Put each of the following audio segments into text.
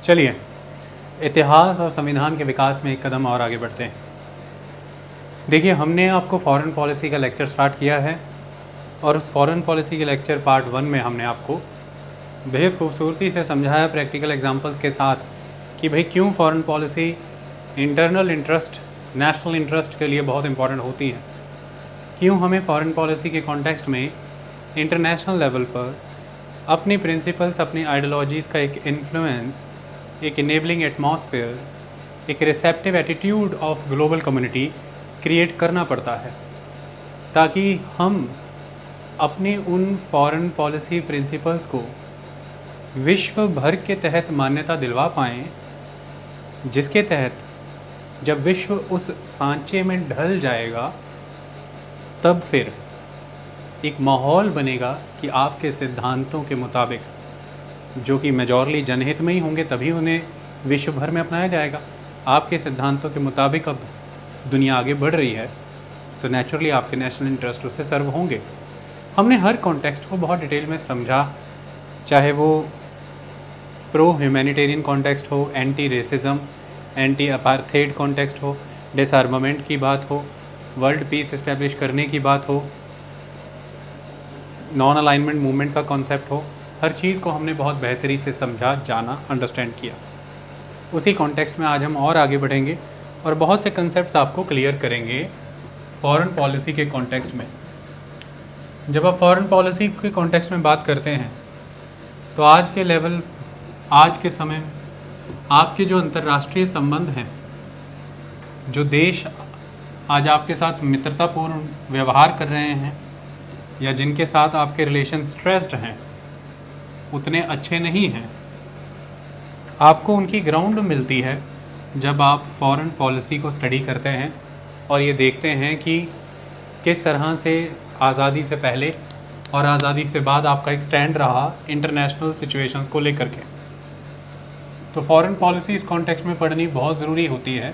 चलिए, इतिहास और संविधान के विकास में एक कदम और आगे बढ़ते हैं। देखिए, हमने आपको फॉरेन पॉलिसी का लेक्चर स्टार्ट किया है और उस फॉरेन पॉलिसी के लेक्चर पार्ट 1 में हमने आपको बेहद खूबसूरती से समझाया प्रैक्टिकल एग्जांपल्स के साथ कि भाई क्यों foreign policy internal interest, national interest के लिए बहुत इंपॉर्टेंट होती है, क्यों हमें फॉरेन पॉलिसी के कॉन्टेक्स्ट में इंटरनेशनल लेवल पर अपनी प्रिंसिपल्स, अपनी आइडियोलॉजीज़ का एक इन्फ्लुएंस, एक इनेबलिंग एटमॉस्फेयर, एक receptive attitude of global community create करना पड़ता है ताकि हम अपनी उन फॉरेन पॉलिसी प्रिंसिपल्स को विश्व भर के तहत मान्यता दिलवा पाएँ, जिसके तहत जब विश्व उस सांचे में ढल जाएगा तब फिर एक माहौल बनेगा कि आपके सिद्धांतों के मुताबिक, जो कि मेजॉरली जनहित में ही होंगे, तभी उन्हें विश्व भर में अपनाया जाएगा। आपके सिद्धांतों के मुताबिक अब दुनिया आगे बढ़ रही है तो नेचुरली आपके नेशनल इंटरेस्ट उससे सर्व होंगे। हमने हर कॉन्टेक्स्ट को बहुत डिटेल में समझा, चाहे वो प्रो ह्यूमैनिटेरियन कॉन्टेक्स्ट हो, anti racism, anti apartheid context हो, डिसआर्मामेंट की बात हो, वर्ल्ड पीस इस्टेब्लिश करने की बात हो, नॉन अलाइनमेंट मूवमेंट का कॉन्सेप्ट हो, हर चीज़ को हमने बहुत बेहतरी से समझा, जाना, अंडरस्टैंड किया। उसी कॉन्टेक्स्ट में आज हम और आगे बढ़ेंगे और बहुत से कंसेप्ट्स आपको क्लियर करेंगे फॉरेन पॉलिसी के कॉन्टेक्स्ट में। जब आप फॉरेन पॉलिसी के कॉन्टेक्स्ट में बात करते हैं तो आज के लेवल, आज के समय में आपके जो अंतर्राष्ट्रीय संबंध हैं, जो देश आज आपके साथ मित्रतापूर्ण व्यवहार कर रहे हैं या जिनके साथ आपके रिलेशन स्ट्रेस्ड हैं, उतने अच्छे नहीं हैं। आपको उनकी ग्राउंड मिलती है जब आप फॉरेन पॉलिसी को स्टडी करते हैं और ये देखते हैं कि किस तरह से आज़ादी से पहले और आज़ादी से बाद आपका एक स्टैंड रहा इंटरनेशनल सिचुएशंस को लेकर के। तो फॉरेन पॉलिसी इस कॉन्टेक्स्ट में पढ़नी बहुत ज़रूरी होती है,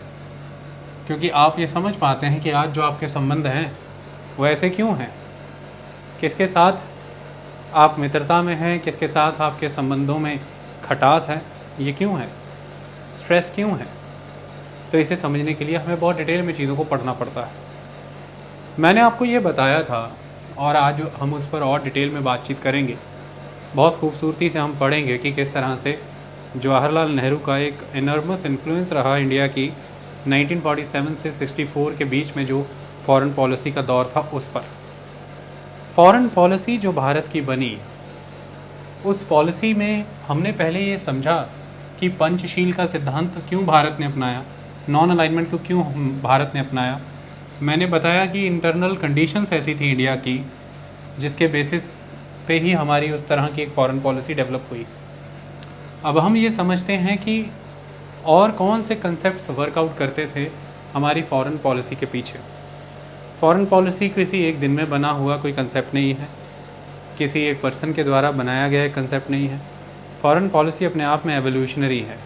क्योंकि आप ये समझ पाते हैं कि आज जो आपके संबंध हैं वो ऐसे क्यों हैं, किसके साथ आप मित्रता में हैं, किसके साथ आपके संबंधों में खटास है, ये क्यों है, स्ट्रेस क्यों है। तो इसे समझने के लिए हमें बहुत डिटेल में चीज़ों को पढ़ना पड़ता है। मैंने आपको ये बताया था और आज हम उस पर और डिटेल में बातचीत करेंगे। बहुत खूबसूरती से हम पढ़ेंगे कि किस तरह से जवाहरलाल नेहरू का एक इनर्मस इन्फ्लुएंस रहा इंडिया की 1947 से 64 के बीच में जो फॉरेन पॉलिसी का दौर था उस पर। फॉरेन पॉलिसी जो भारत की बनी, उस पॉलिसी में हमने पहले ये समझा कि पंचशील का सिद्धांत क्यों भारत ने अपनाया, नॉन अलाइनमेंट को क्यों भारत ने अपनाया। मैंने बताया कि इंटरनल कंडीशंस ऐसी थी इंडिया की जिसके बेसिस पे ही हमारी उस तरह की एक फॉरेन पॉलिसी डेवलप हुई। अब हम ये समझते हैं कि और कौन से कंसेप्ट्स वर्कआउट करते थे हमारी फॉरेन पॉलिसी के पीछे। फॉरेन पॉलिसी किसी एक दिन में बना हुआ कोई कंसेप्ट नहीं है, किसी एक पर्सन के द्वारा बनाया गया एक कंसेप्ट नहीं है। फॉरेन पॉलिसी अपने आप में एवोल्यूशनरी है।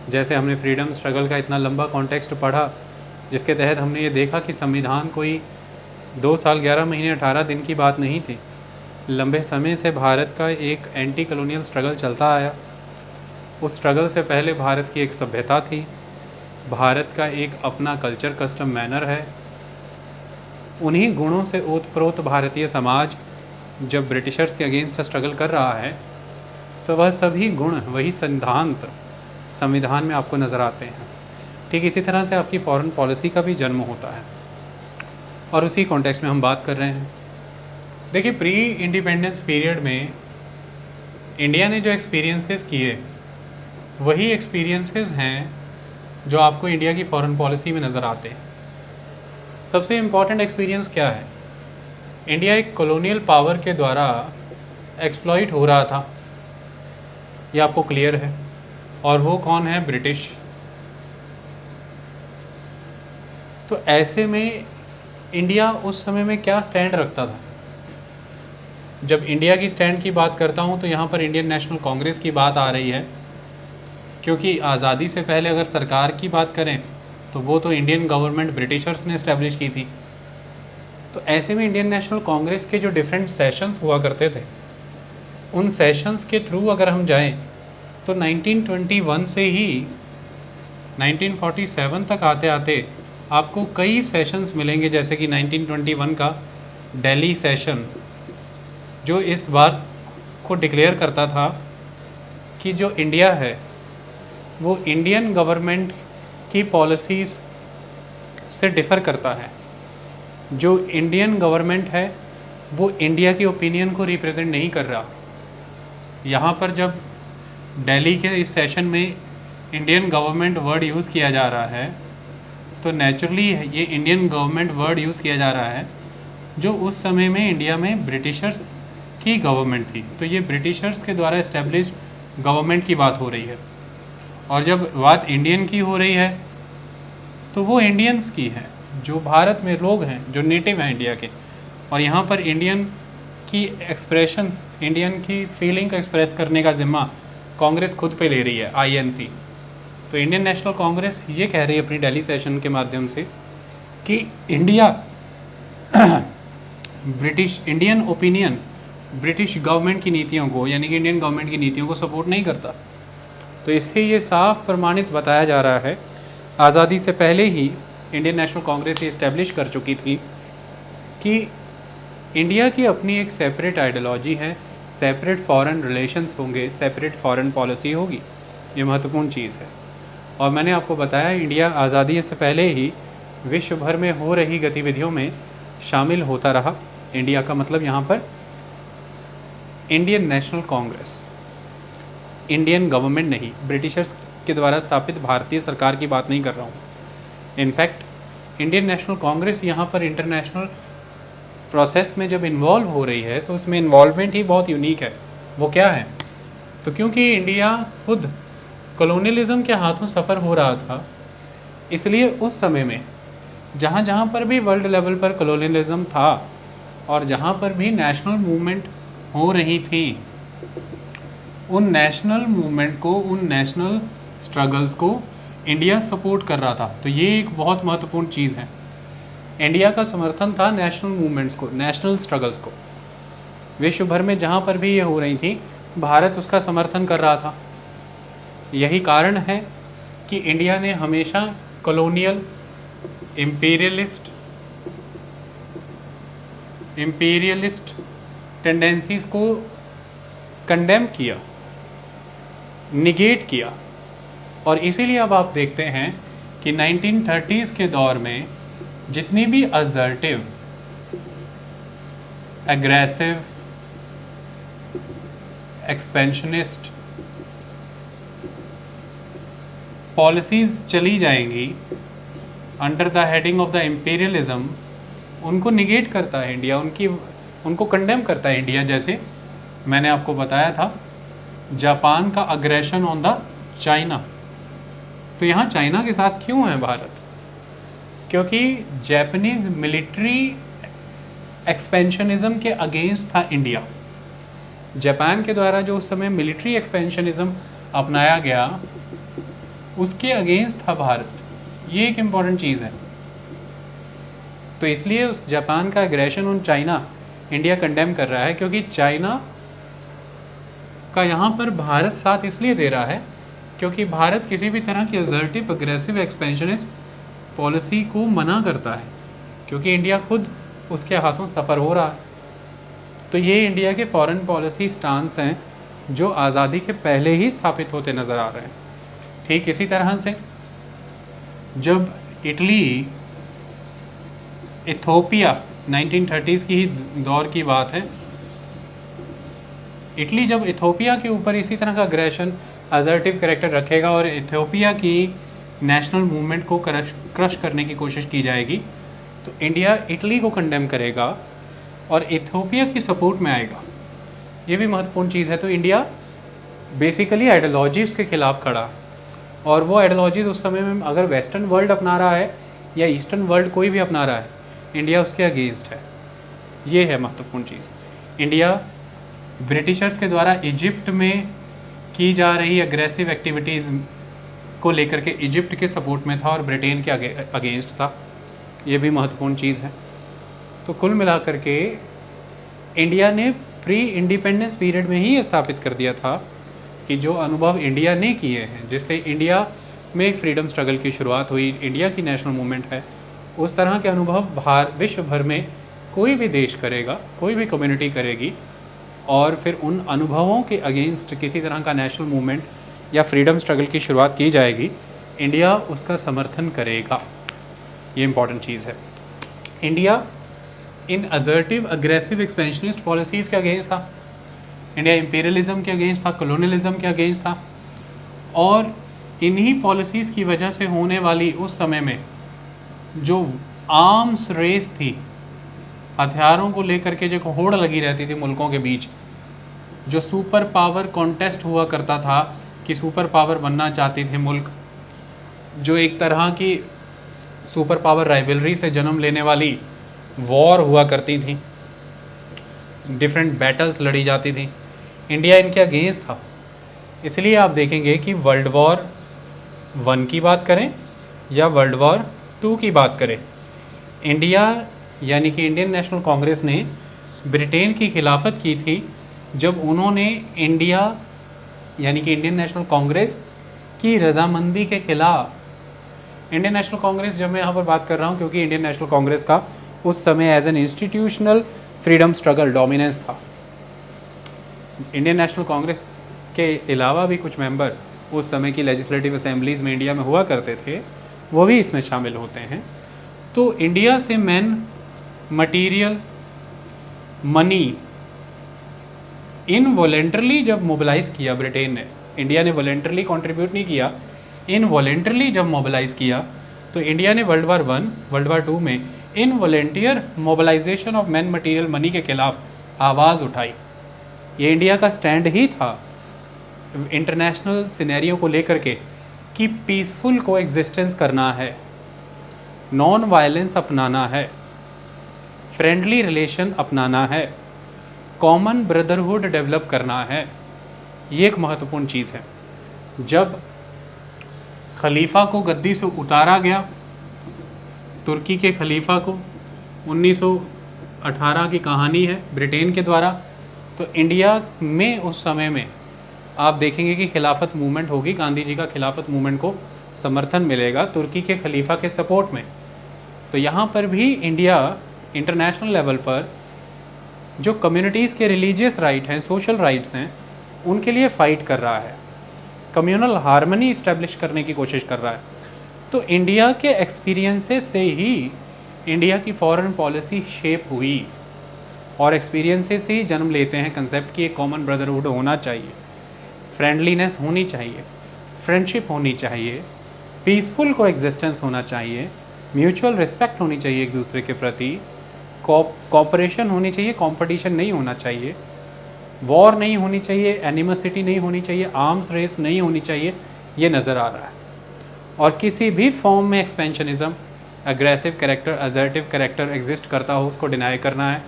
जैसे हमने फ्रीडम स्ट्रगल का इतना लंबा कॉन्टेक्स्ट पढ़ा, जिसके तहत हमने ये देखा कि संविधान कोई 2 साल 11 महीने 18 दिन की बात नहीं थी। लंबे समय से भारत का एक एंटी कॉलोनियल स्ट्रगल चलता आया। उस स्ट्रगल से पहले भारत की एक सभ्यता थी, भारत का एक अपना कल्चर, कस्टम, मैनर है। उन्हीं गुणों से ओतप्रोत भारतीय समाज जब ब्रिटिशर्स के अगेंस्ट स्ट्रगल कर रहा है तो वह सभी गुण, वही सिद्धांत संविधान में आपको नज़र आते हैं। ठीक इसी तरह से आपकी फॉरेन पॉलिसी का भी जन्म होता है और उसी कॉन्टेक्स्ट में हम बात कर रहे हैं। देखिए, प्री इंडिपेंडेंस पीरियड में इंडिया ने जो एक्सपीरियंसेस किए वही एक्सपीरियंसेस हैं जो आपको इंडिया की फॉरेन पॉलिसी में नज़र आते हैं। सबसे इम्पॉर्टेंट एक्सपीरियंस क्या है? इंडिया एक कॉलोनियल पावर के द्वारा एक्सप्लॉइट हो रहा था, ये आपको क्लियर है। और वो कौन है? ब्रिटिश। तो ऐसे में इंडिया उस समय में क्या स्टैंड रखता था? जब इंडिया की स्टैंड की बात करता हूँ तो यहाँ पर इंडियन नेशनल कांग्रेस की बात आ रही है, क्योंकि आज़ादी से पहले अगर सरकार की बात करें तो वो तो इंडियन गवर्नमेंट ब्रिटिशर्स ने इस्टेब्लिश की थी। तो ऐसे में इंडियन नेशनल कांग्रेस के जो डिफरेंट सेशंस हुआ करते थे, उन सेशंस के थ्रू अगर हम जाएं तो 1921 से ही 1947 तक आते आते आपको कई सेशंस मिलेंगे, जैसे कि 1921 का दिल्ली सेशन, जो इस बात को डिक्लेयर करता था कि जो इंडिया है वो इंडियन गवर्नमेंट की पॉलिसीज़ से डिफ़र करता है। जो इंडियन गवर्नमेंट है वो इंडिया की ओपिनियन को रिप्रेजेंट नहीं कर रहा। यहाँ पर जब दिल्ली के इस सेशन में इंडियन गवर्नमेंट वर्ड यूज़ किया जा रहा है, तो नेचुरली ये इंडियन गवर्नमेंट वर्ड यूज़ किया जा रहा है जो उस समय में इंडिया में ब्रिटिशर्स की गवर्नमेंट थी। तो ये ब्रिटिशर्स के द्वारा इस्टेब्लिश्ड गवर्नमेंट की बात हो रही है, और जब बात इंडियन की हो रही है तो वो इंडियंस की है, जो भारत में लोग हैं, जो नेटिव हैं इंडिया के। और यहाँ पर इंडियन की एक्सप्रेशंस, इंडियन की फीलिंग को एक्सप्रेस करने का ज़िम्मा कांग्रेस खुद पे ले रही है, आईएनसी। तो इंडियन नेशनल कांग्रेस ये कह रही है अपनी दिल्ली सेशन के माध्यम से कि India Indian opinion British government की नीतियों को, यानी कि इंडियन गवर्नमेंट की नीतियों को सपोर्ट नहीं करता। तो इससे ये साफ प्रमाणित बताया जा रहा है, आज़ादी से पहले ही इंडियन नेशनल कांग्रेस ये इस्टेब्लिश कर चुकी थी कि इंडिया की अपनी एक सेपरेट आइडियोलॉजी है, सेपरेट फॉरेन रिलेशंस होंगे, सेपरेट फॉरेन पॉलिसी होगी। ये महत्वपूर्ण चीज़ है। और मैंने आपको बताया इंडिया आज़ादी से पहले ही विश्व भर में हो रही गतिविधियों में शामिल होता रहा। इंडिया का मतलब यहाँ पर Indian National Congress, Indian government नहीं, ब्रिटिशर्स के द्वारा स्थापित भारतीय सरकार की बात नहीं कर रहा हूँ। इनफैक्ट इंडियन नेशनल कांग्रेस यहाँ पर इंटरनेशनल प्रोसेस में जब इन्वॉल्व हो रही है तो उसमें इन्वॉल्वमेंट ही बहुत यूनिक है। वो क्या है? तो क्योंकि इंडिया खुद कॉलोनियलिज्म के हाथों सफ़र हो रहा था, इसलिए उस समय में जहाँ जहाँ पर भी वर्ल्ड लेवल पर कॉलोनियलिज्म था और जहाँ पर भी नेशनल मूवमेंट हो रही थी, उन नेशनल मूवमेंट को, उन नेशनल स्ट्रगल्स को इंडिया सपोर्ट कर रहा था। तो ये एक बहुत महत्वपूर्ण चीज़ है। इंडिया का समर्थन था नेशनल मूवमेंट्स को, नेशनल स्ट्रगल्स को। विश्व भर में जहाँ पर भी ये हो रही थी, भारत उसका समर्थन कर रहा था। यही कारण है कि इंडिया ने हमेशा कॉलोनियल, इम्पीरियलिस्ट टेंडेंसीज़ को कंडेम किया, निगेट किया। और इसीलिए अब आप देखते हैं कि 1930s के दौर में जितनी भी असर्टिव, एग्रेसिव, एक्सपेंशनिस्ट पॉलिसीज़ चली जाएंगी under the heading of the imperialism, उनको निगेट करता है इंडिया, उनको कंडेम करता है इंडिया। जैसे मैंने आपको बताया था जापान का अग्रेशन ऑन द चाइना। तो यहाँ चाइना के साथ क्यों है भारत? क्योंकि जापानीज़ मिलिट्री एक्सपेंशनिज्म के अगेंस्ट था इंडिया। जापान के द्वारा जो उस समय मिलिट्री एक्सपेंशनिज्म अपनाया गया, उसके अगेंस्ट था भारत। ये एक इम्पॉर्टेंट चीज़ है। तो इसलिए उस जापान का aggression on China India condemn कर रहा है, क्योंकि चाइना का यहाँ पर भारत साथ इसलिए दे रहा है क्योंकि भारत किसी भी तरह की असर्टिव, अग्रेसिव, एक्सपेंशनिस्ट पॉलिसी को मना करता है, क्योंकि इंडिया खुद उसके हाथों सफ़र हो रहा है। तो ये इंडिया के फॉरेन पॉलिसी स्टांस हैं जो आज़ादी के पहले ही स्थापित होते नज़र आ रहे हैं। ठीक इसी तरह से जब इटली, इथोपिया, 1930s की ही दौर की बात है, इटली जब इथोपिया के ऊपर इसी तरह का अग्रेशन, असर्टिव कैरेक्टर रखेगा और इथोपिया की नेशनल मूवमेंट को क्रश करने की कोशिश की जाएगी, तो इंडिया इटली को कंडेम करेगा और इथोपिया की सपोर्ट में आएगा। ये भी महत्वपूर्ण चीज़ है। तो इंडिया बेसिकली आइडियोलॉजीज़ के ख़िलाफ़ खड़ा, और वो आइडियोलॉजीज़ उस समय में अगर वेस्टर्न वर्ल्ड अपना रहा है या ईस्टर्न वर्ल्ड कोई भी अपना रहा है, इंडिया उसके अगेंस्ट है। ये है महत्वपूर्ण चीज़। इंडिया ब्रिटिशर्स के द्वारा इजिप्ट में की जा रही एग्रेसिव एक्टिविटीज़ को लेकर के इजिप्ट के सपोर्ट में था और ब्रिटेन के अगेंस्ट था। ये भी महत्वपूर्ण चीज़ है। तो कुल मिलाकर के इंडिया ने प्री इंडिपेंडेंस पीरियड में ही स्थापित कर दिया था कि जो अनुभव इंडिया ने किए हैं, जिससे इंडिया में फ्रीडम स्ट्रगल की शुरुआत हुई, इंडिया की नेशनल मूवमेंट है, उस तरह के अनुभव विश्व भर में कोई भी देश करेगा, कोई भी कम्युनिटी करेगी, और फिर उन अनुभवों के अगेंस्ट किसी तरह का नेशनल मूवमेंट या फ्रीडम स्ट्रगल की शुरुआत की जाएगी, इंडिया उसका समर्थन करेगा। ये इंपॉर्टेंट चीज़ है। India in assertive aggressive expansionist policies के अगेंस्ट था, इंडिया इंपीरियलिज्म के अगेंस्ट था, कॉलोनियलिज्म के अगेंस्ट था, और इन्हीं पॉलिसीज़ की वजह से होने वाली उस समय में जो आर्म्स रेस थी, हथियारों को लेकर के जो होड़ लगी रहती थी मुल्कों के बीच, जो सुपर पावर कॉन्टेस्ट हुआ करता था कि सुपर पावर बनना चाहती थी मुल्क, जो एक तरह की सुपर पावर राइवलरी से जन्म लेने वाली वॉर हुआ करती थी, डिफरेंट बैटल्स लड़ी जाती थी, इंडिया इनके अगेंस्ट था। इसलिए आप देखेंगे कि वर्ल्ड वॉर 1 की बात करें या वर्ल्ड वॉर 2 की बात करें, इंडिया यानी कि इंडियन नेशनल कांग्रेस ने ब्रिटेन की खिलाफत की थी जब उन्होंने इंडिया यानी कि इंडियन नेशनल कांग्रेस की रजामंदी के खिलाफ, इंडियन नेशनल कांग्रेस जब मैं यहाँ पर बात कर रहा हूँ क्योंकि इंडियन नेशनल कांग्रेस का उस समय as an institutional freedom struggle dominance था। इंडियन नेशनल कांग्रेस के अलावा भी कुछ मेंबर उस समय की लेजिस्लेटिव असेंबलीज़ में इंडिया में हुआ करते थे, वो भी इसमें शामिल होते हैं। तो इंडिया से मैन मटीरियल मनी इनवॉलेंटरली जब मोबिलाइज़ किया ब्रिटेन ने, इंडिया ने वॉलेंटरली कंट्रीब्यूट नहीं किया, इनवॉलेंटरली जब मोबिलाइज़ किया, तो इंडिया ने वर्ल्ड वार 1 वर्ल्ड वार 2 में involuntary mobilisation of man material money के खिलाफ आवाज़ उठाई। ये इंडिया का स्टैंड ही था इंटरनेशनल सिनेरियो को लेकर के कि पीसफुल को एग्जिस्टेंस करना है, नॉन वायलेंस अपनाना है, फ्रेंडली रिलेशन अपनाना है, कॉमन ब्रदरहुड डेवलप करना है। ये एक महत्वपूर्ण चीज़ है। जब खलीफा को गद्दी से उतारा गया, तुर्की के खलीफा को, 1918 की कहानी है ब्रिटेन के द्वारा, तो इंडिया में उस समय में आप देखेंगे कि खिलाफत मूवमेंट होगी, गांधी जी का खिलाफत मूवमेंट को समर्थन मिलेगा तुर्की के खलीफा के सपोर्ट में। तो यहाँ पर भी इंडिया इंटरनेशनल लेवल पर जो कम्युनिटीज़ के रिलीजियस राइट हैं, सोशल राइट्स हैं, उनके लिए फ़ाइट कर रहा है, कम्युनल हार्मनी इस्टेब्लिश करने की कोशिश कर रहा है। तो इंडिया के एक्सपीरियंसेस से ही इंडिया की फॉरेन पॉलिसी शेप हुई, और एक्सपीरियंसेस से ही जन्म लेते हैं कंसेप्ट कि एक कॉमन ब्रदरहुड होना चाहिए, फ्रेंडलीनेस होनी चाहिए, फ्रेंडशिप होनी चाहिए, पीसफुल को एग्जिस्टेंस होना चाहिए, म्यूचुअल रिस्पेक्ट होनी चाहिए एक दूसरे के प्रति, कॉपरेशन होनी चाहिए, कंपटीशन नहीं होना चाहिए, वॉर नहीं होनी चाहिए, एनिमसिटी नहीं होनी चाहिए, आर्म्स रेस नहीं होनी चाहिए। ये नज़र आ रहा है। और किसी भी फॉर्म में expansionism, aggressive character, assertive character exist करता हो, उसको डिनाई करना है।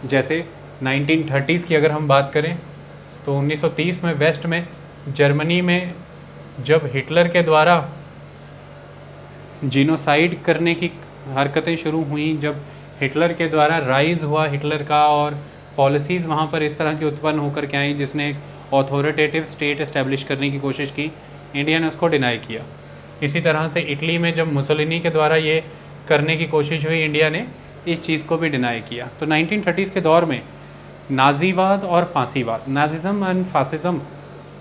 जैसे 1930s की अगर हम बात करें तो 1930 में वेस्ट में जर्मनी में जब हिटलर के द्वारा जीनोसाइड करने की हरकतें शुरू हुई, जब हिटलर के द्वारा राइज़ हुआ हिटलर का, और पॉलिसीज़ वहाँ पर इस तरह की उत्पन्न होकर के आई जिसने एक ऑथोरिटेटिव स्टेट इस्टेब्लिश करने की कोशिश की, इंडिया ने उसको डिनाई किया। इसी तरह से इटली में जब मुसोलिनी के द्वारा ये करने की कोशिश हुई, इंडिया ने इस चीज़ को भी डिनाई किया। तो 1930s के दौर में नाजीवाद और फांसीवाद, नाजिज़म एंड फासिज़म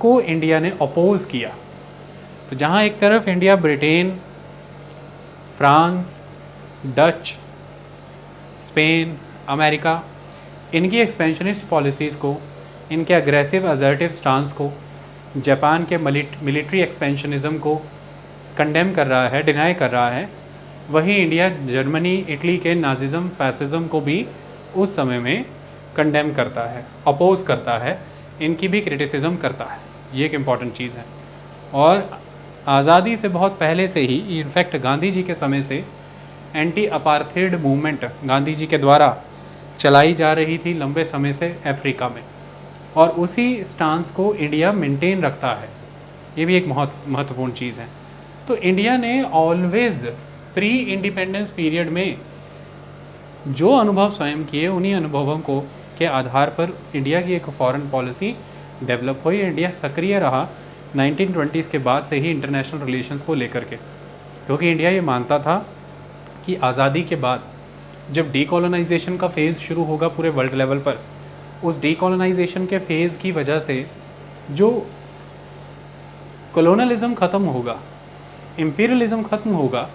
को इंडिया ने अपोज़ किया। तो जहाँ एक तरफ India Britain, France, Dutch, Spain, America, इनकी एक्सपेंशनिस्ट पॉलिसीज़ को, इनके अग्रेसिव असर्टिव स्टांस को, जापान के मिलिट्री एक्सपेंशनिज़म को कंडेम कर रहा है, डिनाई कर रहा है, वहीं इंडिया जर्मनी, इटली के नाजिज़म, फैसिज़म को भी उस समय में कंडेम करता है, अपोज़ करता है, इनकी भी क्रिटिसिज्म करता है। ये एक इम्पॉर्टेंट चीज़ है। और आज़ादी से बहुत पहले से ही, इनफैक्ट गांधी जी के समय से anti apartheid movement Gandhi ji के द्वारा चलाई जा रही थी लंबे समय से अफ्रीका में, और उसी स्टांस को इंडिया मेंटेन रखता है। ये भी एक बहुत महत्वपूर्ण चीज़ है। तो इंडिया ने ऑलवेज़ प्री इंडिपेंडेंस पीरियड में जो अनुभव स्वयं किए, उन्हीं अनुभवों को के आधार पर इंडिया की एक फॉरेन पॉलिसी डेवलप हुई। इंडिया सक्रिय रहा 1920s के बाद से ही इंटरनेशनल रिलेशंस को लेकर के, क्योंकि इंडिया ये मानता था कि आज़ादी के बाद जब डीकोलोनाइजेशन का फेज़ शुरू होगा पूरे वर्ल्ड लेवल पर, उस डीकोलोनाइजेशन के फेज़ की वजह से जो कॉलोनलिज्म ख़त्म होगा, इम्पीरियलिज्म ख़त्म होगा,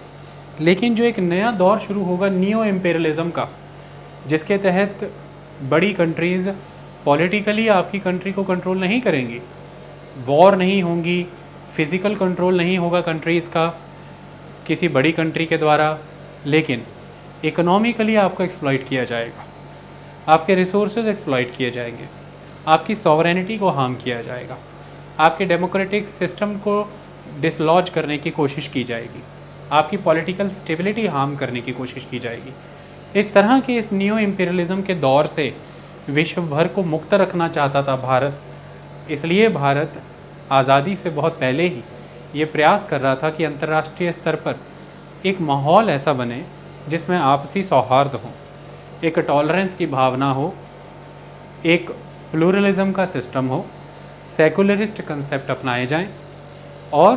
लेकिन जो एक नया दौर शुरू होगा नियो इम्पीरियलिज्म का, जिसके तहत बड़ी कंट्रीज़ पॉलिटिकली आपकी कंट्री को कंट्रोल नहीं करेंगी, वॉर नहीं होंगी, फिज़िकल कंट्रोल नहीं होगा कंट्रीज़ का किसी बड़ी कंट्री के द्वारा, लेकिन इकोनॉमिकली आपको एक्सप्लॉइट किया जाएगा, आपके रिसोर्सेज एक्सप्लॉइट किए जाएंगे, आपकी सॉवरेनिटी को हार्म किया जाएगा, आपके डेमोक्रेटिक सिस्टम को डिसलॉज करने की कोशिश की जाएगी, आपकी पॉलिटिकल स्टेबिलिटी हार्म करने की कोशिश की जाएगी। इस तरह के इस नियो इम्पीरियलिज्म के दौर से विश्व भर को मुक्त रखना चाहता था भारत। इसलिए भारत आज़ादी से बहुत पहले ही ये प्रयास कर रहा था कि अंतर्राष्ट्रीय स्तर पर एक माहौल ऐसा बने जिसमें आपसी सौहार्द हो, एक टॉलरेंस की भावना हो, एक प्लूरलिज्म का सिस्टम हो, सेकुलरिस्ट कंसेप्ट अपनाए जाएं और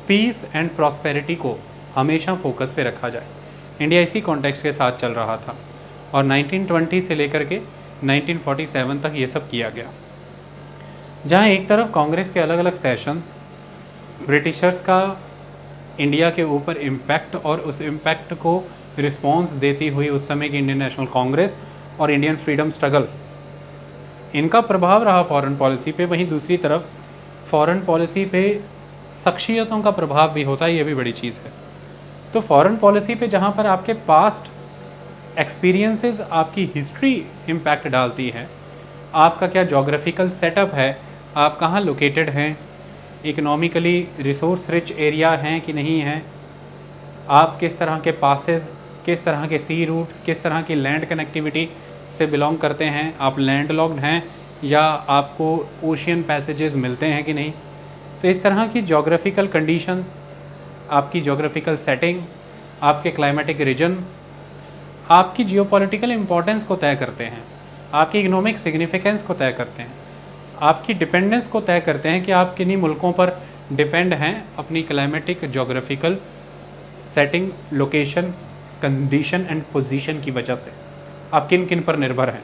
पीस एंड प्रॉस्पेरिटी को हमेशा फोकस पे रखा जाए। इंडिया इसी कॉन्टेक्स्ट के साथ चल रहा था और 1920 से लेकर के 1947 तक ये सब किया गया। जहाँ एक तरफ कांग्रेस के अलग अलग सेशंस, ब्रिटिशर्स का इंडिया के ऊपर इम्पैक्ट और उस इम्पैक्ट को रिस्पॉन्स देती हुई उस समय की इंडियन नेशनल कांग्रेस और इंडियन फ्रीडम स्ट्रगल, इनका प्रभाव रहा फॉरेन पॉलिसी पे, वहीं दूसरी तरफ फॉरेन पॉलिसी पे शख्सियतों का प्रभाव भी होता है, ये भी बड़ी चीज़ है। तो फॉरेन पॉलिसी पे जहाँ पर आपके पास्ट एक्सपीरियंसेस, आपकी हिस्ट्री इम्पैक्ट डालती है, आपका क्या जोग्राफिकल सेटअप है, आप कहाँ लोकेटेड हैं, इकोनॉमिकली रिसोर्स रिच एरिया हैं कि नहीं हैं, आप किस तरह के पासेस, किस तरह के सी रूट, किस तरह की लैंड कनेक्टिविटी से बिलोंग करते हैं, आप लैंड लॉक्ड हैं या आपको ओशियन पैसेजेस मिलते हैं कि नहीं। तो इस तरह की जोग्राफिकल कंडीशंस, आपकी जोग्राफिकल सेटिंग, आपके क्लाइमेटिक रीजन आपकी जियोपॉलिटिकल इम्पोर्टेंस को तय करते हैं, आपकी इकोनॉमिक सिग्निफिकेंस को तय करते हैं, आपकी डिपेंडेंस को तय करते हैं कि आप किन्हीं मुल्कों पर डिपेंड हैं अपनी climatic geographical setting, location, condition and position की वजह से। आप किन किन पर निर्भर हैं,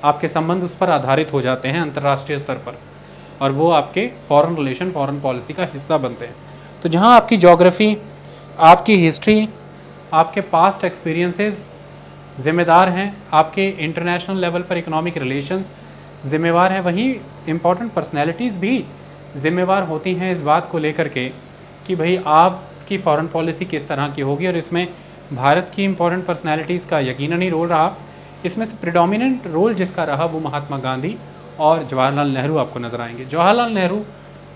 आपके संबंध उस पर आधारित हो जाते हैं अंतर्राष्ट्रीय स्तर पर, और वो आपके फॉरेन रिलेशन, फॉरेन पॉलिसी का हिस्सा बनते हैं। तो जहाँ आपकी जोग्राफ़ी, आपकी हिस्ट्री, आपके पास्ट एक्सपीरियंसेस ज़िम्मेदार हैं, आपके इंटरनेशनल लेवल पर इकोनॉमिक रिलेशंस ज़िम्मेवार हैं, वहीं इम्पॉर्टेंट पर्सनैलिटीज़ भी ज़िम्मेवार होती हैं इस बात को लेकर के कि भाई आपकी फ़ॉरेन पॉलिसी किस तरह की होगी। और इसमें भारत की इम्पॉर्टेंट पर्सनैलिटीज़ का यकीनन ही रोल रहा। इसमें से प्रिडोमिनेंट रोल जिसका रहा वो महात्मा गांधी और जवाहरलाल नेहरू आपको नज़र आएंगे। Jawaharlal Nehru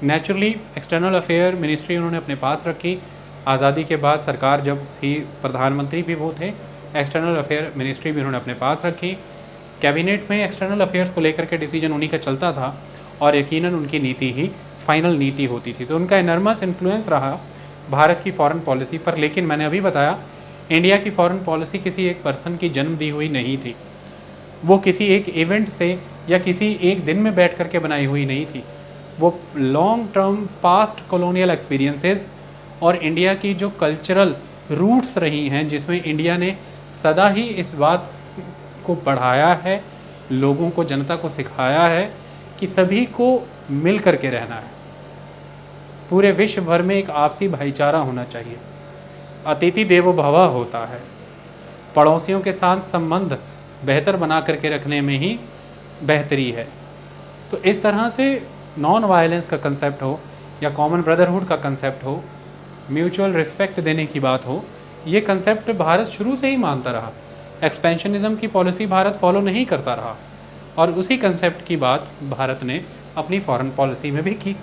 naturally external affair ministry उन्होंने अपने पास रखी। आज़ादी के बाद सरकार जब थी, प्रधानमंत्री भी वो थे, एक्सटर्नल अफेयर मिनिस्ट्री भी उन्होंने अपने पास रखी। कैबिनेट में एक्सटर्नल अफेयर्स को लेकर के डिसीजन उन्हीं का चलता था और यकीनन उनकी नीति ही फाइनल नीति होती थी। तो उनका एनर्मस इन्फ्लुएंस रहा भारत की फॉरेन पॉलिसी पर। लेकिन मैंने अभी बताया, इंडिया की फॉरेन पॉलिसी किसी एक पर्सन की जन्म दी हुई नहीं थी, वो किसी एक इवेंट से या किसी एक दिन में बैठ करके बनाई हुई नहीं थी। वो long term past colonial experiences और इंडिया की जो कल्चरल रूट्स रही हैं, जिसमें इंडिया ने सदा ही इस बात को बढ़ाया है, लोगों को, जनता को सिखाया है कि सभी को मिल करके रहना है, पूरे विश्व भर में एक आपसी भाईचारा होना चाहिए, अतिथि देवो भव होता है, पड़ोसियों के साथ संबंध बेहतर बना करके रखने में ही बेहतरी है। तो इस तरह से नॉन वायलेंस का कंसेप्ट हो या कॉमन ब्रदरहुड का कंसेप्ट हो, म्यूचुअल रिस्पेक्ट देने की बात हो, ये कंसेप्ट भारत शुरू से ही मानता रहा। एक्सपेंशनिज्म की पॉलिसी भारत फॉलो नहीं करता रहा और उसी कंसेप्ट की बात भारत ने अपनी फॉरेन पॉलिसी में भी की।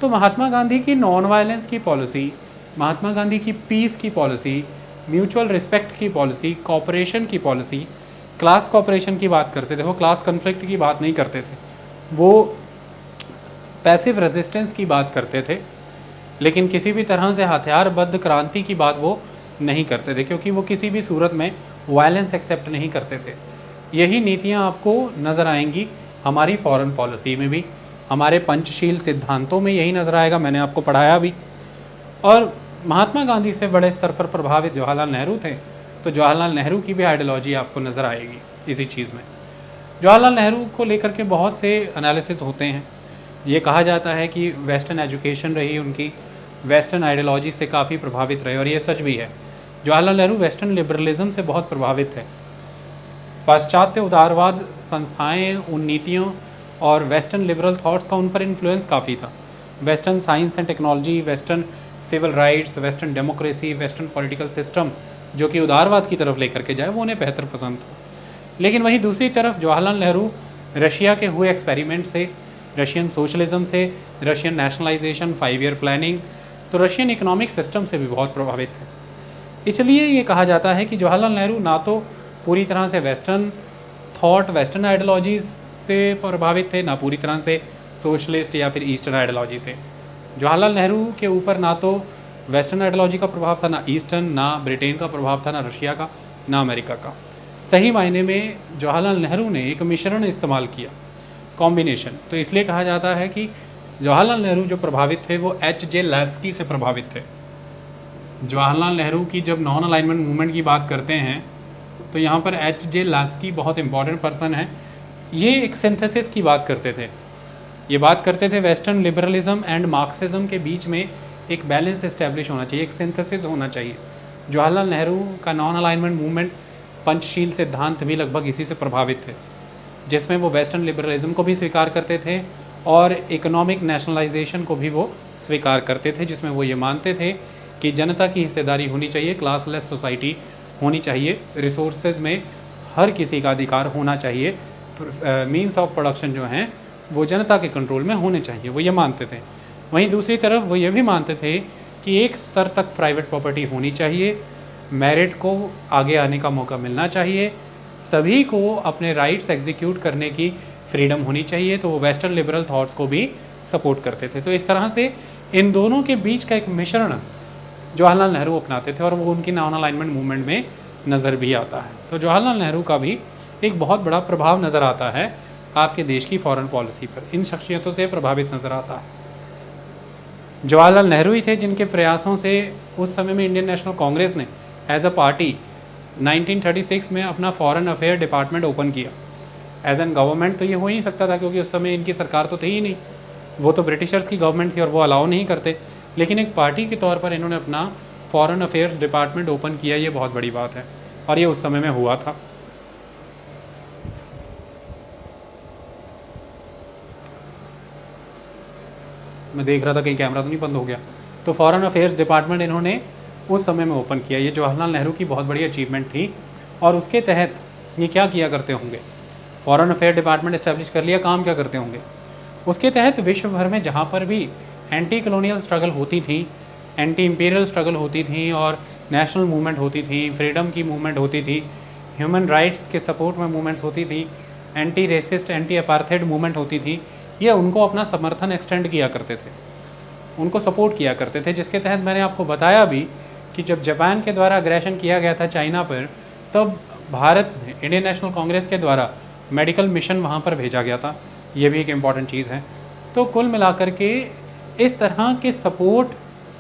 तो महात्मा गांधी की नॉन वायलेंस की पॉलिसी, महात्मा गांधी की पीस की पॉलिसी, म्यूचुअल रिस्पेक्ट की पॉलिसी, कॉपरेशन की पॉलिसी, क्लास कॉपरेशन की बात करते थे, वो क्लास कन्फ्लिक्ट की बात नहीं करते थे, वो पैसिव रेजिस्टेंस की बात करते थे, लेकिन किसी भी तरह से हथियारबद्ध क्रांति की बात वो नहीं करते थे, क्योंकि वो किसी भी सूरत में वायलेंस एक्सेप्ट नहीं करते थे। यही नीतियाँ आपको नज़र आएंगी हमारी फॉरेन पॉलिसी में भी, हमारे पंचशील सिद्धांतों में यही नज़र आएगा, मैंने आपको पढ़ाया भी। और महात्मा गांधी से बड़े स्तर पर प्रभावित जवाहरलाल नेहरू थे, तो जवाहरलाल नेहरू की भी आइडियोलॉजी आपको नज़र आएगी इसी चीज़ में। जवाहरलाल नेहरू को लेकर के बहुत से एनालिसिस होते हैं। ये कहा जाता है कि वेस्टर्न एजुकेशन रही उनकी, वेस्टर्न आइडियोलॉजी से काफ़ी प्रभावित रहे, और ये सच भी है। जवाहरलाल नेहरू वेस्टर्न लिबरलिज्म से बहुत प्रभावित थे। पाश्चात्य उदारवाद संस्थाएं, उन नीतियों और वेस्टर्न लिबरल थॉट्स का उन पर इन्फ्लुएंस काफ़ी था। Western science and technology, western civil rights, western democracy, western political system जो कि उदारवाद की तरफ लेकर के जाए, वो उन्हें बेहतर पसंद था। लेकिन वहीं दूसरी तरफ जवाहरलाल नेहरू रशिया के हुए एक्सपेरिमेंट से, रशियन सोशलिज्म से, रशियन नेशनलाइजेशन, 5 ईयर प्लानिंग, तो रशियन इकोनॉमिक सिस्टम से भी बहुत प्रभावित थे। इसलिए ये कहा जाता है कि जवाहरलाल नेहरू ना तो पूरी तरह से वेस्टर्न थॉट, वेस्टर्न आइडियोलॉजीज़ से प्रभावित थे, ना पूरी तरह से सोशलिस्ट या फिर ईस्टर्न आइडियोलॉजी से। जवाहरलाल नेहरू के ऊपर ना तो वेस्टर्न आइडियोलॉजी का प्रभाव था, ना ईस्टर्न, ना ब्रिटेन का प्रभाव था, ना रशिया का, ना अमेरिका का। सही मायने में जवाहरलाल नेहरू ने एक मिश्रण इस्तेमाल किया, कॉम्बिनेशन। तो इसलिए कहा जाता है कि जवाहरलाल नेहरू जो प्रभावित थे वो H.J. लास्की से प्रभावित थे। जवाहरलाल नेहरू की जब नॉन अलाइनमेंट मूवमेंट की बात करते हैं तो यहाँ पर H.J. लास्की बहुत इंपॉर्टेंट पर्सन है। ये एक सिंथेसिस की बात करते थे, ये बात करते थे वेस्टर्न लिबरलिज्म एंड मार्क्सिज्म के बीच में एक बैलेंस इस्टेब्लिश होना चाहिए, एक सिंथेसिस होना चाहिए। जवाहरलाल नेहरू का नॉन अलाइनमेंट मूवमेंट, पंचशील सिद्धांत भी लगभग इसी से प्रभावित थे, जिसमें वो वेस्टर्न लिबरलिज्म को भी स्वीकार करते थे और इकोनॉमिक नेशनलाइजेशन को भी वो स्वीकार करते थे, जिसमें वो ये मानते थे कि जनता की हिस्सेदारी होनी चाहिए, क्लासलेस सोसाइटी होनी चाहिए, रिसोर्सेज में हर किसी का अधिकार होना चाहिए, मीन्स ऑफ प्रोडक्शन जो हैं वो जनता के कंट्रोल में होने चाहिए, वो ये मानते थे। वहीं दूसरी तरफ वो ये भी मानते थे कि एक स्तर तक प्राइवेट प्रॉपर्टी होनी चाहिए, मेरिट को आगे आने का मौका मिलना चाहिए, सभी को अपने राइट्स एग्जीक्यूट करने की फ्रीडम होनी चाहिए। तो वो वेस्टर्न लिबरल थॉट्स को भी सपोर्ट करते थे। तो इस तरह से इन दोनों के बीच का एक मिश्रण जवाहरलाल नेहरू अपनाते थे और वो उनकी नॉन अलाइनमेंट मूवमेंट में नज़र भी आता है। तो जवाहरलाल नेहरू का भी एक बहुत बड़ा प्रभाव नज़र आता है आपके देश की फॉरेन पॉलिसी पर, इन शख्सियतों से प्रभावित नज़र आता है। जवाहरलाल नेहरू ही थे जिनके प्रयासों से उस समय में इंडियन नेशनल कांग्रेस ने एज अ पार्टी 1936 में अपना फॉरेन अफेयर डिपार्टमेंट ओपन किया। एज एन गवर्नमेंट तो ये हो ही नहीं सकता था, क्योंकि उस समय इनकी सरकार तो थी ही नहीं, वो तो ब्रिटिशर्स की गवर्नमेंट थी और वो अलाउ नहीं करते। लेकिन एक पार्टी के तौर पर इन्होंने अपना फॉरेन अफेयर्स डिपार्टमेंट ओपन किया, ये बहुत बड़ी बात है और ये उस समय में हुआ था। मैं देख रहा था कहीं कैमरा तो नहीं बंद हो गया। तो फॉरेन अफेयर्स डिपार्टमेंट इन्होंने उस समय में ओपन किया, ये जवाहरलाल नेहरू की बहुत बड़ी अचीवमेंट थी। और उसके तहत ये क्या किया करते होंगे, फॉरेन अफेयर डिपार्टमेंट इस्टेब्लिश कर लिया, काम क्या करते होंगे उसके तहत विश्व भर में जहाँ पर भी एंटी कॉलोनियल स्ट्रगल होती थी, एंटी इंपीरियल स्ट्रगल होती थी और नेशनल मूवमेंट होती थी, फ्रीडम की मूवमेंट होती थी, ह्यूमन राइट्स के सपोर्ट में मूवमेंट्स होती थी, anti racist, anti apartheid movement होती थी, ये उनको अपना समर्थन एक्सटेंड किया करते थे, उनको सपोर्ट किया करते थे। जिसके तहत मैंने आपको बताया भी कि जब जापान के द्वारा अग्रेशन किया गया था चाइना पर, तब भारत में इंडियन नेशनल कांग्रेस के द्वारा मेडिकल मिशन वहाँ पर भेजा गया था, ये भी एक इम्पॉर्टेंट चीज़ है। तो कुल मिलाकर के इस तरह के support,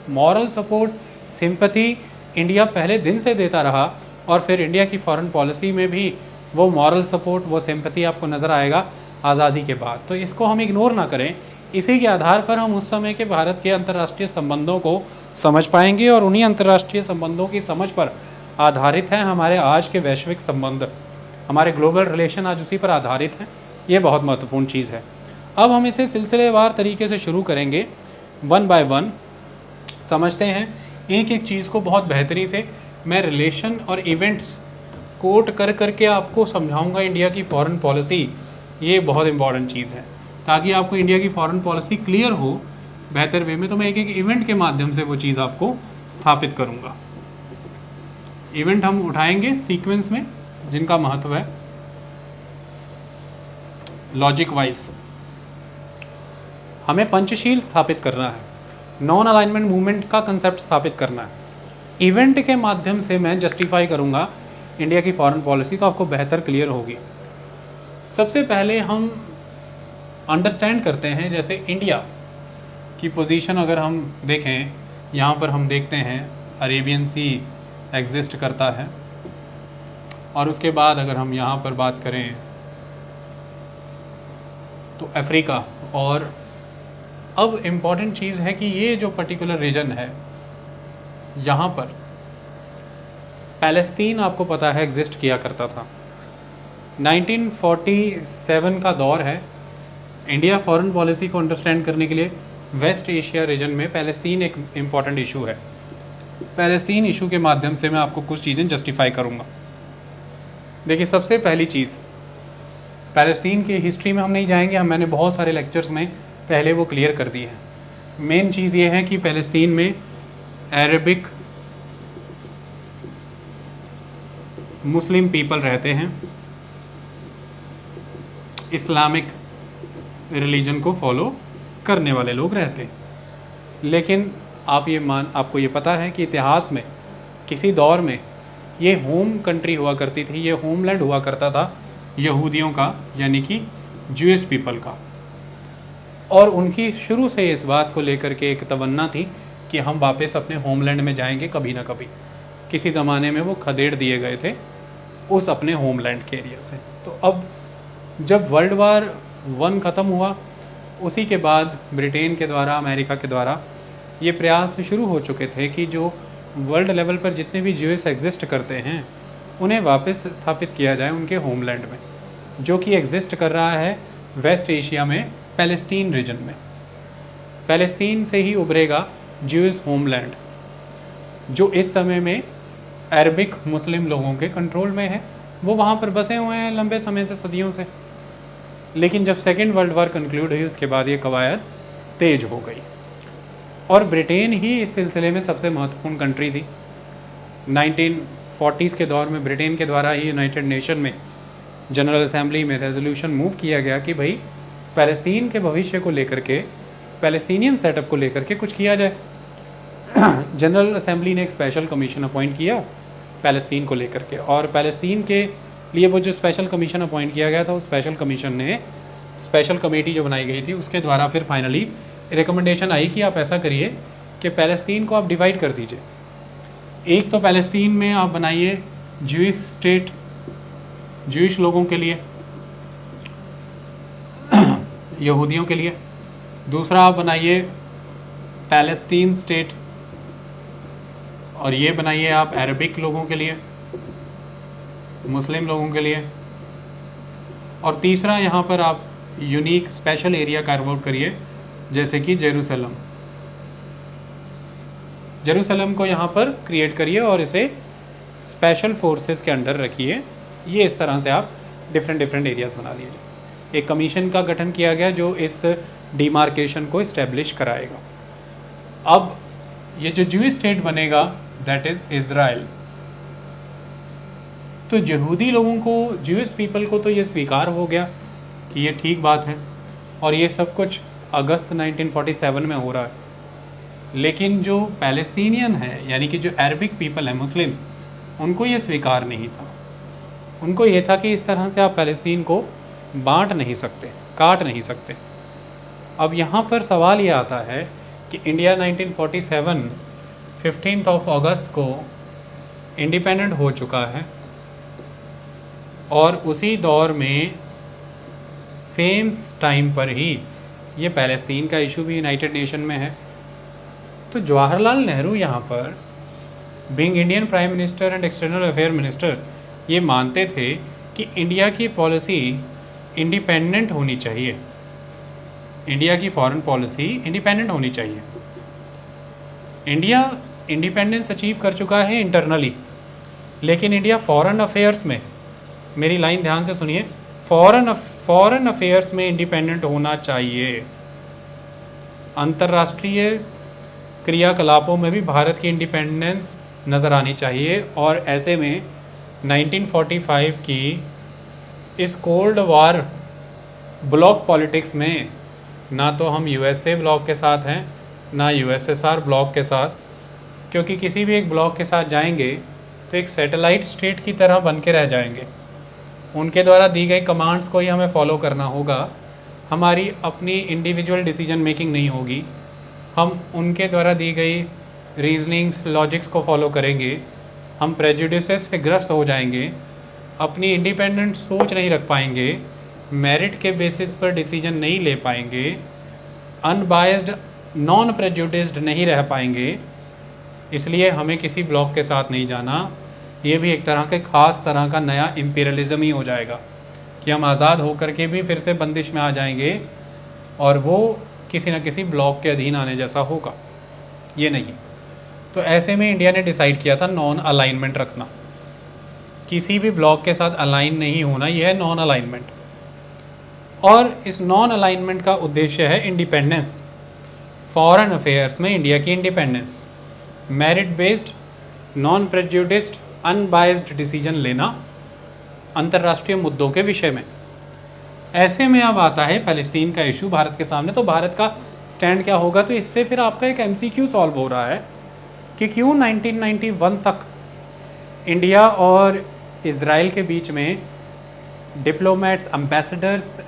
moral support, sympathy India पहले दिन से देता रहा और फिर इंडिया की फॉरेन पॉलिसी में भी वो मॉरल सपोर्ट, वो सिंपैथी आपको नज़र आएगा आज़ादी के बाद। तो इसको हम इग्नोर ना करें, इसी के आधार पर हम उस समय के भारत के अंतर्राष्ट्रीय संबंधों को समझ पाएंगे और उन्हीं अंतर्राष्ट्रीय संबंधों की समझ पर आधारित है हमारे आज के वैश्विक संबंध, हमारे ग्लोबल रिलेशन आज उसी पर आधारित हैं। ये बहुत महत्वपूर्ण चीज़ है। अब हम इसे सिलसिलेवार तरीके से शुरू करेंगे, वन बाय वन समझते हैं एक एक चीज़ को बहुत बेहतरी से। मैं रिलेशन और इवेंट्स कोट कर करके आपको समझाऊंगा इंडिया की फॉरेन पॉलिसी, ये बहुत इंपॉर्टेंट चीज़ है ताकि आपको इंडिया की फॉरेन पॉलिसी क्लियर हो बेहतर वे में। तो मैं एक एक इवेंट के माध्यम से वो चीज़ आपको स्थापित करूंगा। इवेंट हम उठाएंगे सीक्वेंस में जिनका महत्व है लॉजिक वाइज। हमें पंचशील स्थापित करना है, नॉन अलाइनमेंट मूवमेंट का कंसेप्ट स्थापित करना है। इवेंट के माध्यम से मैं जस्टिफाई करूंगा इंडिया की फॉरेन पॉलिसी, तो आपको बेहतर क्लियर होगी। सबसे पहले हम अंडरस्टैंड करते हैं। जैसे इंडिया की पोजीशन अगर हम देखें, यहाँ पर हम देखते हैं अरेबियन सी एग्जिस्ट करता है, और उसके बाद अगर हम यहाँ पर बात करें तो अफ्रीका। और अब इम्पॉर्टेंट चीज़ है कि ये जो पर्टिकुलर रीजन है यहाँ पर पैलेस्तीन आपको पता है एग्जिस्ट किया करता था। 1947 का दौर है। इंडिया फॉरेन पॉलिसी को अंडरस्टैंड करने के लिए वेस्ट एशिया रीजन में पैलेस्तीन एक इम्पॉर्टेंट इशू है। पैलेस्तीन इशू के माध्यम से मैं आपको कुछ चीज़ें जस्टिफाई करूँगा। देखिए, सबसे पहली चीज़, पैलेस्तीन की हिस्ट्री में हम नहीं जाएंगे, मैंने बहुत सारे लेक्चर्स में पहले वो क्लियर कर दी है। मेन चीज़ ये है कि पैलेस्तीन में अरबिक मुस्लिम पीपल रहते हैं, इस्लामिक रिलीजन को फॉलो करने वाले लोग रहते हैं। लेकिन आपको ये पता है कि इतिहास में किसी दौर में ये होम कंट्री हुआ करती थी, ये होमलैंड हुआ करता था यहूदियों का, यानी कि ज्यूइश पीपल का। और उनकी शुरू से इस बात को लेकर के एक तमन्ना थी कि हम वापस अपने होमलैंड में जाएंगे कभी ना कभी। किसी ज़माने में वो खदेड़ दिए गए थे उस अपने होमलैंड के एरिया से। तो अब जब वर्ल्ड वार 1 ख़त्म हुआ, उसी के बाद ब्रिटेन के द्वारा, अमेरिका के द्वारा ये प्रयास शुरू हो चुके थे कि जो वर्ल्ड लेवल पर जितने भी ज्यूइश एग्जिस्ट करते हैं उन्हें वापस स्थापित किया जाए उनके होमलैंड में, जो कि एग्जिस्ट कर रहा है वेस्ट एशिया में पैलेस्टीन रीजन में। पैलेस्तीन से ही उभरेगा ज्यूइश होमलैंड, जो इस समय में अरबिक मुस्लिम लोगों के कंट्रोल में है। वो वहाँ पर बसे हुए हैं लंबे समय से, सदियों से। लेकिन जब सेकेंड वर्ल्ड वार कंक्लूड हुई, उसके बाद ये कवायद तेज हो गई, और ब्रिटेन ही इस सिलसिले में सबसे महत्वपूर्ण कंट्री थी। 1940s के दौर में ब्रिटेन के द्वारा ही यूनाइटेड नेशन में जनरल असेंबली में रेजोल्यूशन मूव किया गया कि भाई पैलेस्तीन के भविष्य को लेकर के, पैलेस्तीनियन सेटअप को लेकर के कुछ किया जाए। जनरल असेंबली ने एक स्पेशल कमीशन अपॉइंट किया पैलेस्तीन को लेकर के, और पैलेस्तीन के लिए वो जो स्पेशल कमीशन अपॉइंट किया गया था, उस स्पेशल कमीशन ने, स्पेशल कमेटी जो बनाई गई थी, उसके द्वारा फिर फाइनली रिकमेंडेशन आई कि आप ऐसा करिए कि पैलेस्तीन को आप डिवाइड कर दीजिए। एक तो पैलेस्तीन में आप बनाइए ज्यूइश स्टेट, ज्यूइश लोगों के लिए, यहूदियों के लिए। दूसरा आप बनाइए पैलेस्टीन स्टेट, और ये बनाइए आप अरबिक लोगों के लिए, मुस्लिम लोगों के लिए। और तीसरा यहाँ पर आप unique special area carve out करिए, जैसे कि जेरूसलम। जेरूसलम को यहाँ पर क्रिएट करिए और इसे स्पेशल फोर्सेस के अंडर रखिए। ये इस तरह से आप डिफरेंट एरियाज़ बना लीजिए। एक कमीशन का गठन किया गया जो इस डिमार्केशन को इस्टेब्लिश कराएगा। अब ये जो ज्यूइश स्टेट बनेगा, दैट इज़ इज़राइल। तो यहूदी लोगों को, ज्यूइश पीपल को तो ये स्वीकार हो गया कि ये ठीक बात है, और ये सब कुछ अगस्त 1947 में हो रहा है। लेकिन जो पैलेस्टीनियन है, यानी कि जो अरबिक पीपल है, मुस्लिम्स, उनको ये स्वीकार नहीं था। उनको ये था कि इस तरह से आप पैलेस्तीन को बांट नहीं सकते, काट नहीं सकते। अब यहाँ पर सवाल ये आता है कि इंडिया 1947 15 अगस्त को इंडिपेंडेंट हो चुका है, और उसी दौर में सेम टाइम पर ही ये पैलेस्तीन का इशू भी यूनाइटेड नेशन में है। तो जवाहरलाल नेहरू यहाँ पर being Indian prime minister and external affair minister ये मानते थे कि इंडिया की पॉलिसी इंडिपेंडेंट होनी चाहिए, इंडिया की फॉरेन पॉलिसी इंडिपेंडेंट होनी चाहिए। इंडिया इंडिपेंडेंस अचीव कर चुका है इंटरनली, लेकिन इंडिया फॉरेन अफेयर्स में, मेरी लाइन ध्यान से सुनिए, फॉरेन अफेयर्स में इंडिपेंडेंट होना चाहिए। अंतर्राष्ट्रीय क्रियाकलापों में भी भारत की इंडिपेंडेंस नज़र आनी चाहिए। और ऐसे में 1945 की इस कोल्ड वार ब्लॉक पॉलिटिक्स में ना तो हम यूएसए ब्लॉक के साथ हैं, ना यूएसएसआर ब्लॉक के साथ, क्योंकि किसी भी एक ब्लॉक के साथ जाएंगे तो एक सैटेलाइट स्टेट की तरह बन के रह जाएंगे। उनके द्वारा दी गई कमांड्स को ही हमें फॉलो करना होगा। हमारी अपनी इंडिविजुअल डिसीजन मेकिंग नहीं होगी, हम उनके द्वारा दी गई रीजनिंग्स लॉजिक्स को फॉलो करेंगे, हम प्रेजुडिसेस से ग्रस्त हो जाएंगे, अपनी इंडिपेंडेंट सोच नहीं रख पाएंगे, मेरिट के बेसिस पर डिसीजन नहीं ले पाएंगे, अनबायस्ड नॉन प्रेजुडिस्ड नहीं रह पाएंगे। इसलिए हमें किसी ब्लॉक के साथ नहीं जाना। ये भी एक तरह के ख़ास तरह का नया इम्पीरियलिज़म ही हो जाएगा कि हम आज़ाद होकर के भी फिर से बंदिश में आ जाएंगे और वो किसी न किसी ब्लॉक के अधीन आने जैसा होगा, ये नहीं। तो ऐसे में इंडिया ने डिसाइड किया था नॉन अलाइनमेंट रखना, किसी भी ब्लॉक के साथ अलाइन नहीं होना, यह है नॉन अलाइनमेंट। और इस नॉन अलाइनमेंट का उद्देश्य है इंडिपेंडेंस, फॉरेन अफेयर्स में इंडिया की independence, merit based non prejudiced unbiased decision लेना अंतर्राष्ट्रीय मुद्दों के विषय में। ऐसे में अब आता है फ़लस्तीन का इशू भारत के सामने, तो भारत का स्टैंड क्या होगा। तो इससे फिर आपका एक MCQ सॉल्व हो रहा है कि क्यों 1991 तक इंडिया और इज़राइल के बीच में डिप्लोमेट्स, एम्बेसडर्स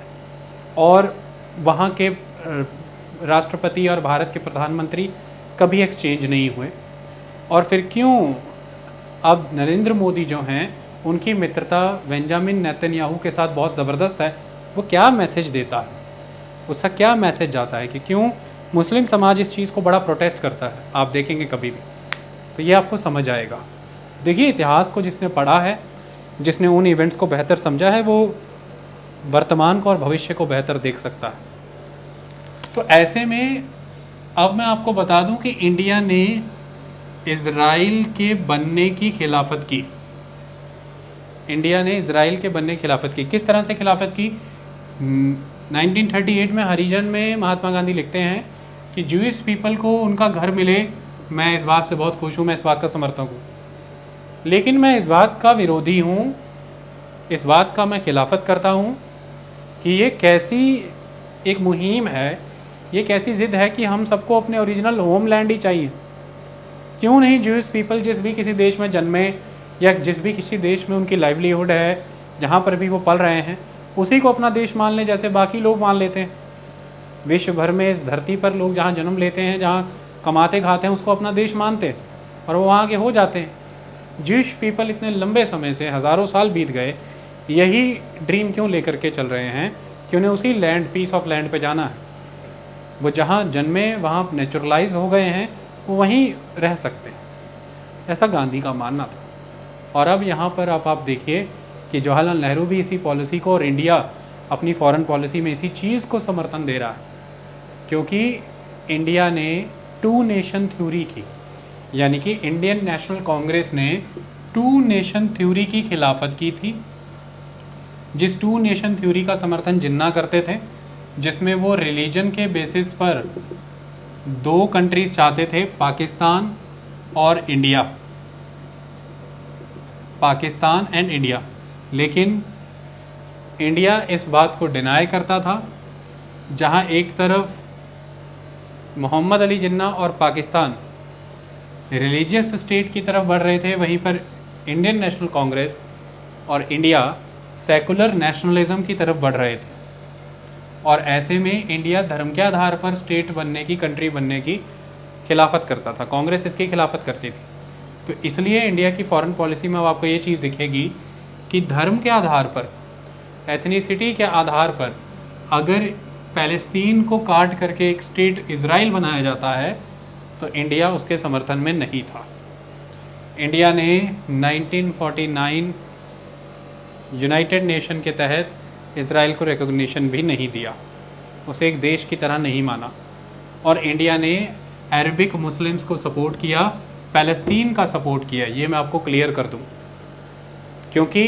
और वहाँ के राष्ट्रपति और भारत के प्रधानमंत्री कभी एक्सचेंज नहीं हुए, और फिर क्यों अब नरेंद्र मोदी जो हैं उनकी मित्रता बेंजामिन नेतन्याहू के साथ बहुत ज़बरदस्त है। वो क्या मैसेज देता है, उसका क्या मैसेज जाता है कि क्यों मुस्लिम समाज इस चीज़ को बड़ा प्रोटेस्ट करता है, आप देखेंगे कभी भी तो ये आपको समझ आएगा। देखिए, इतिहास को जिसने पढ़ा है, जिसने उन इवेंट्स को बेहतर समझा है, वो वर्तमान को और भविष्य को बेहतर देख सकता है। तो ऐसे में अब मैं आपको बता दूं कि इंडिया ने इज़राइल के बनने की खिलाफत की। इंडिया ने इज़राइल के बनने की खिलाफत की। किस तरह से खिलाफत की? 1938 में हरिजन में महात्मा गांधी लिखते हैं कि ज्यूइश पीपल को उनका घर मिले, मैं इस बात से बहुत खुश हूँ, मैं इस बात का समर्थक हूँ, लेकिन मैं इस बात का विरोधी हूँ, इस बात का मैं खिलाफत करता हूँ कि ये कैसी एक मुहिम है, ये कैसी ज़िद है कि हम सबको अपने ओरिजिनल होमलैंड ही चाहिए। क्यों नहीं ज्यूइश पीपल जिस भी किसी देश में जन्मे या जिस भी किसी देश में उनकी लाइवलीहुड है, जहाँ पर भी वो पल रहे हैं, उसी को अपना देश मान लें जैसे बाकी लोग मान लेते हैं। विश्व भर में इस धरती पर लोग जहाँ जन्म लेते हैं, जहाँ कमाते खाते हैं, उसको अपना देश मानते हैं और वो वहाँ के हो जाते हैं। ज्यूइश पीपल इतने लंबे समय से, हज़ारों साल बीत गए, यही ड्रीम क्यों लेकर के चल रहे हैं कि उन्हें उसी लैंड, पीस ऑफ लैंड पे जाना है। वो जहाँ जन्मे, वहाँ नेचुरलाइज हो गए हैं, वो वहीं रह सकते हैं, ऐसा गांधी का मानना था। और अब यहाँ पर आप देखिए कि जवाहरलाल नेहरू भी इसी पॉलिसी को, और इंडिया अपनी फॉरेन पॉलिसी में इसी चीज़ को समर्थन दे रहा है, क्योंकि इंडिया ने टू नेशन थ्योरी की, यानी कि इंडियन नेशनल कांग्रेस ने टू नेशन थ्योरी की खिलाफत की थी। जिस टू नेशन थ्योरी का समर्थन जिन्ना करते थे, जिसमें वो रिलीजन के बेसिस पर दो कंट्रीज चाहते थे, पाकिस्तान और इंडिया, पाकिस्तान एंड इंडिया। लेकिन इंडिया इस बात को डिनाई करता था। जहां एक तरफ मोहम्मद अली जिन्ना और पाकिस्तान रिलीजियस स्टेट की तरफ बढ़ रहे थे, वहीं पर इंडियन नेशनल कांग्रेस और इंडिया सेकुलर नेशनलिज्म की तरफ बढ़ रहे थे। और ऐसे में इंडिया धर्म के आधार पर स्टेट बनने की, कंट्री बनने की खिलाफत करता था, कांग्रेस इसकी खिलाफत करती थी। तो इसलिए इंडिया की फॉरेन पॉलिसी में अब आपको ये चीज़ दिखेगी कि धर्म के आधार पर, एथनिसिटी के आधार पर अगर फ़लस्तीन को काट करके एक स्टेट इज़राइल बनाया जाता है तो इंडिया उसके समर्थन में नहीं था। इंडिया ने 1949 यूनाइटेड नेशन के तहत इज़राइल को रिकॉग्निशन भी नहीं दिया, उसे एक देश की तरह नहीं माना। और इंडिया ने अरबिक मुस्लिम्स को सपोर्ट किया, फ़लस्तीन का सपोर्ट किया, ये मैं आपको क्लियर कर दूं, क्योंकि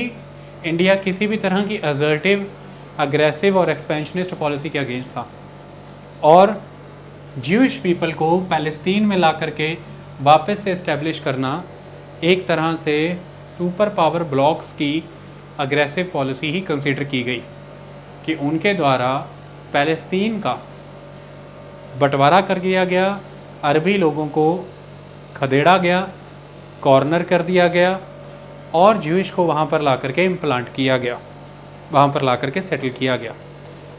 इंडिया किसी भी तरह की असर्टिव, अग्रेसिव और एक्सपेंशनिस्ट पॉलिसी के अगेंस्ट था। और ज्यूइश पीपल को फ़लस्तीन में ला करके वापस से इस्टेब्लिश करना एक तरह से सुपर पावर ब्लॉक्स की अग्रेसिव पॉलिसी ही कंसीडर की गई कि उनके द्वारा फ़लस्तीन का बंटवारा कर दिया गया, अरबी लोगों को खदेड़ा गया, कॉर्नर कर दिया गया और ज्यूइश को वहाँ पर ला करके इम्प्लांट किया गया, वहाँ पर ला करके सेटल किया गया।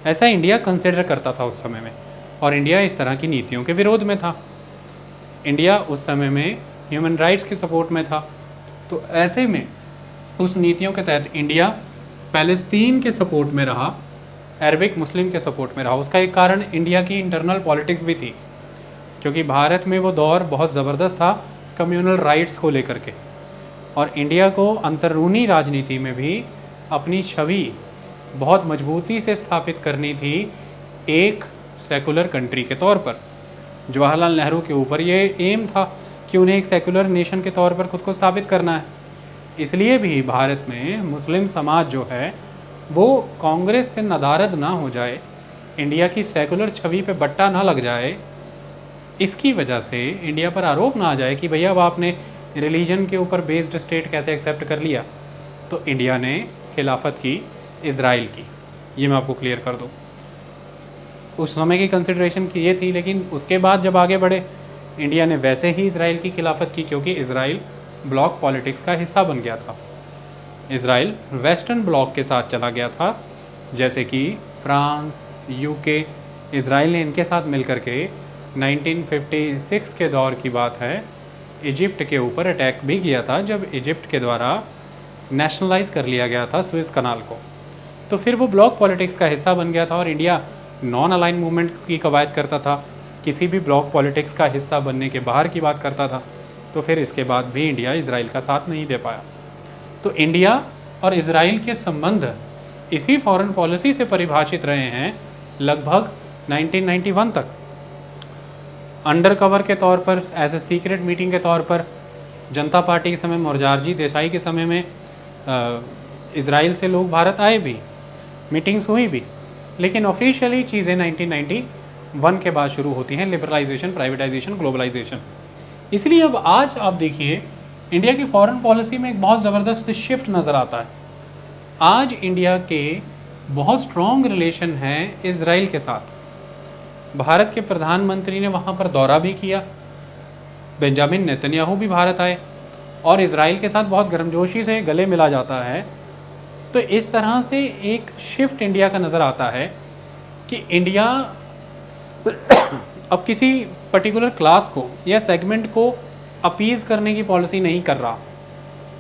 ऐसा इंडिया कंसिडर करता था उस समय में, और इंडिया इस तरह की नीतियों के विरोध में था। इंडिया उस समय में ह्यूमन राइट्स के सपोर्ट में था। तो ऐसे में उस नीतियों के तहत इंडिया पैलेस्तीन के सपोर्ट में रहा, अरबिक मुस्लिम के सपोर्ट में रहा। उसका एक कारण इंडिया की इंटरनल पॉलिटिक्स भी थी, क्योंकि भारत में वो दौर बहुत ज़बरदस्त था कम्युनल राइट्स को लेकर के, और इंडिया को अंदरूनी राजनीति में भी अपनी छवि बहुत मजबूती से स्थापित करनी थी एक सेकुलर कंट्री के तौर पर। जवाहरलाल नेहरू के ऊपर ये एम था कि उन्हें एक सेकुलर नेशन के तौर पर खुद को स्थापित करना है। इसलिए भी भारत में मुस्लिम समाज जो है वो कांग्रेस से नदारद ना हो जाए, इंडिया की सेकुलर छवि पे बट्टा ना लग जाए, इसकी वजह से इंडिया पर आरोप ना आ जाए कि भैया अब आपने रिलीजन के ऊपर बेस्ड स्टेट कैसे एक्सेप्ट कर लिया। तो इंडिया ने खिलाफत की इज़राइल की, ये मैं आपको क्लियर कर दूँ। उस समय की कंसिडरेशन की ये थी, लेकिन उसके बाद जब आगे बढ़े इंडिया ने वैसे ही इज़राइल की खिलाफत की, क्योंकि इज़राइल ब्लॉक पॉलिटिक्स का हिस्सा बन गया था। इज़राइल वेस्टर्न ब्लॉक के साथ चला गया था, जैसे कि फ्रांस, यूके। इज़राइल ने इनके साथ मिलकर के 1956 के दौर की बात है, इजिप्ट के ऊपर अटैक भी किया था, जब इजिप्ट के द्वारा नेशनलाइज कर लिया गया था स्विस कनाल को। तो फिर वो ब्लॉक पॉलिटिक्स का हिस्सा बन गया था, और इंडिया नॉन अलाइन मूवमेंट की कवायद करता था, किसी भी ब्लॉक पॉलिटिक्स का हिस्सा बनने के बाहर की बात करता था। तो फिर इसके बाद भी इंडिया इज़राइल का साथ नहीं दे पाया। तो इंडिया और इज़राइल के संबंध इसी फॉरेन पॉलिसी से परिभाषित रहे हैं लगभग 1991 तक। अंडर कवर के तौर पर, एज ए सीक्रेट मीटिंग के तौर पर, जनता पार्टी के समय मोरारजी देसाई के समय में इज़राइल से लोग भारत आए भी, मीटिंग्स हुई भी, लेकिन ऑफिशियली चीज़ें 1991 के बाद शुरू होती हैं, लिबरलाइजेशन, प्राइवेटाइजेशन, ग्लोबलाइजेशन। इसलिए अब आज आप देखिए इंडिया की फॉरेन पॉलिसी में एक बहुत ज़बरदस्त शिफ्ट नज़र आता है। आज इंडिया के बहुत स्ट्रॉन्ग रिलेशन हैं इज़राइल के साथ। भारत के प्रधानमंत्री ने वहाँ पर दौरा भी किया, बेंजामिन नेतन्याहू भी भारत आए, और इज़राइल के साथ बहुत गर्मजोशी से गले मिला जाता है। तो इस तरह से एक शिफ्ट इंडिया का नज़र आता है कि इंडिया अब किसी पर्टिकुलर क्लास को या सेगमेंट को अपीज़ करने की पॉलिसी नहीं कर रहा।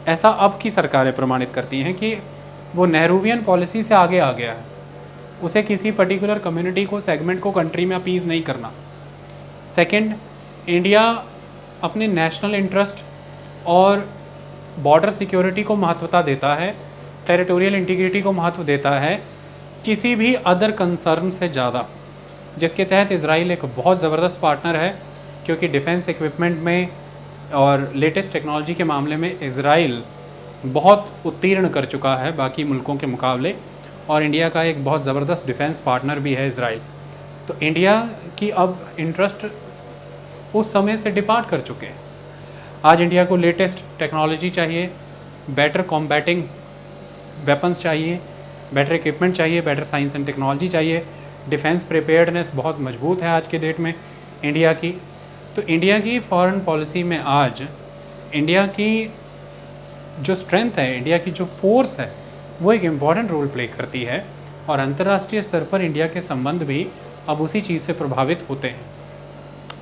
ऐसा अब की सरकारें प्रमाणित करती हैं कि वो नेहरूवियन पॉलिसी से आगे आ गया है। उसे किसी पर्टिकुलर कम्युनिटी को, सेगमेंट को कंट्री में अपीज़ नहीं करना। सेकंड, इंडिया अपने नेशनल इंटरेस्ट और बॉर्डर सिक्योरिटी को महत्वता देता है, टेरिटोरियल इंटीग्रिटी को महत्व देता है किसी भी अदर कंसर्न से ज़्यादा, जिसके तहत इज़राइल एक बहुत ज़बरदस्त पार्टनर है, क्योंकि डिफेंस इक्विपमेंट में और लेटेस्ट टेक्नोलॉजी के मामले में इज़राइल बहुत उत्तीर्ण कर चुका है बाकी मुल्कों के मुकाबले, और इंडिया का एक बहुत ज़बरदस्त डिफेंस पार्टनर भी है इज़राइल। तो इंडिया की अब इंटरेस्ट उस समय से डिपार्ट कर चुके हैं। आज इंडिया को लेटेस्ट टेक्नोलॉजी चाहिए, बेटर कॉम्बैटिंग वेपन्स चाहिए, बेटर इक्विपमेंट चाहिए, बेटर साइंस एंड टेक्नोलॉजी चाहिए। डिफेंस प्रिपेयर्डनेस बहुत मजबूत है आज के डेट में इंडिया की। तो इंडिया की फॉरेन पॉलिसी में आज इंडिया की जो स्ट्रेंथ है, इंडिया की जो फोर्स है, वो एक इम्पॉर्टेंट रोल प्ले करती है, और अंतर्राष्ट्रीय स्तर पर इंडिया के संबंध भी अब उसी चीज़ से प्रभावित होते हैं।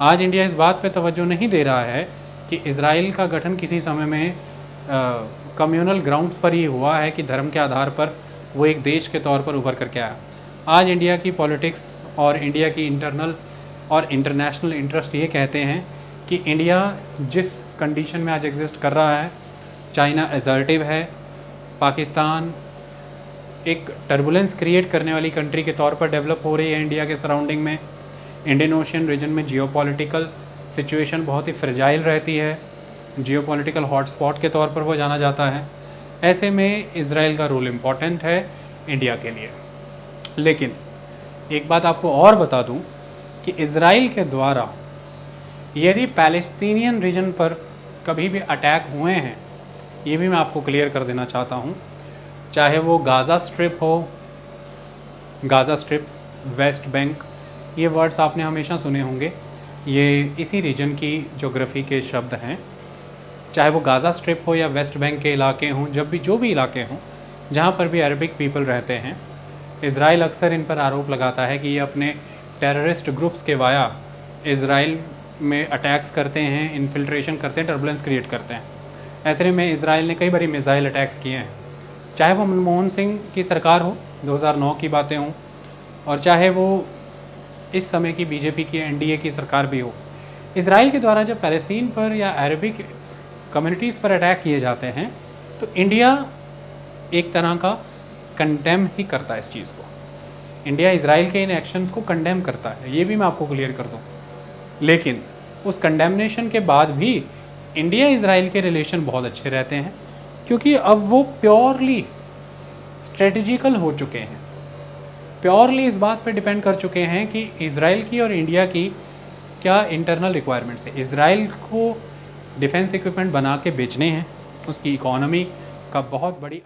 आज इंडिया इस बात पे तवज्जो नहीं दे रहा है कि इज़राइल का गठन किसी समय में कम्युनल ग्राउंड्स पर ही हुआ है कि धर्म के आधार पर वो एक देश के तौर पर उभर करके आया। आज इंडिया की पॉलिटिक्स और इंडिया की इंटरनल और इंटरनेशनल इंटरेस्ट ये कहते हैं कि इंडिया जिस कंडीशन में आज एग्जिस्ट कर रहा है, चाइना असर्टिव है, पाकिस्तान एक टर्बुलेंस क्रिएट करने वाली कंट्री के तौर पर डेवलप हो रही है इंडिया के सराउंडिंग में, इंडियन ओशियन रीजन में जियोपॉलिटिकल सिचुएशन बहुत ही फ्रेजाइल रहती है, जियोपॉलिटिकल हॉटस्पॉट के तौर पर वो जाना जाता है। ऐसे में इज़राइल का रोल इम्पॉर्टेंट है इंडिया के लिए। लेकिन एक बात आपको और बता दूं कि इज़राइल के द्वारा यदि पैलेस्तीनियन रीजन पर कभी भी अटैक हुए हैं, ये भी मैं आपको क्लियर कर देना चाहता हूं, चाहे वो गाज़ा स्ट्रिप हो, गाज़ा स्ट्रिप, वेस्ट बैंक, ये वर्ड्स आपने हमेशा सुने होंगे, ये इसी रीजन की ज्योग्राफी के शब्द हैं। चाहे वो गाज़ा स्ट्रिप हो या वेस्ट बैंक के इलाके हों, जब भी जो भी इलाके हों जहाँ पर भी अरबिक पीपल रहते हैं, इसराइल अक्सर इन पर आरोप लगाता है कि ये अपने टेररिस्ट ग्रुप्स के वाया इसराइल में अटैक्स करते हैं, इन्फिल्ट्रेशन करते हैं, टर्बुलेंस क्रिएट करते हैं। ऐसे में इसराइल ने कई बारी मिसाइल अटैक्स किए हैं, चाहे वो मनमोहन सिंह की सरकार हो, 2009 की बातें हों, और चाहे वो इस समय की बीजेपी की एनडीए की सरकार भी हो। इसराइल के द्वारा जब फ़लस्तीन पर या अरबिक कम्युनिटीज़ पर अटैक किए जाते हैं तो इंडिया एक तरह का कंडेम ही करता है इस चीज़ को। इंडिया इसराइल के इन एक्शंस को कंडेम करता है, ये भी मैं आपको क्लियर कर दूँ। लेकिन उस कंडेमनेशन के बाद भी इंडिया इसराइल के रिलेशन बहुत अच्छे रहते हैं, क्योंकि अब वो प्योरली स्ट्रेटजिकल हो चुके हैं, प्योरली इस बात पे डिपेंड कर चुके हैं कि इसराइल की और इंडिया की क्या इंटरनल रिक्वायरमेंट्स है। इसराइल को डिफेंस इक्विपमेंट बना के बेचने हैं, उसकी इकोनॉमी का बहुत बड़ी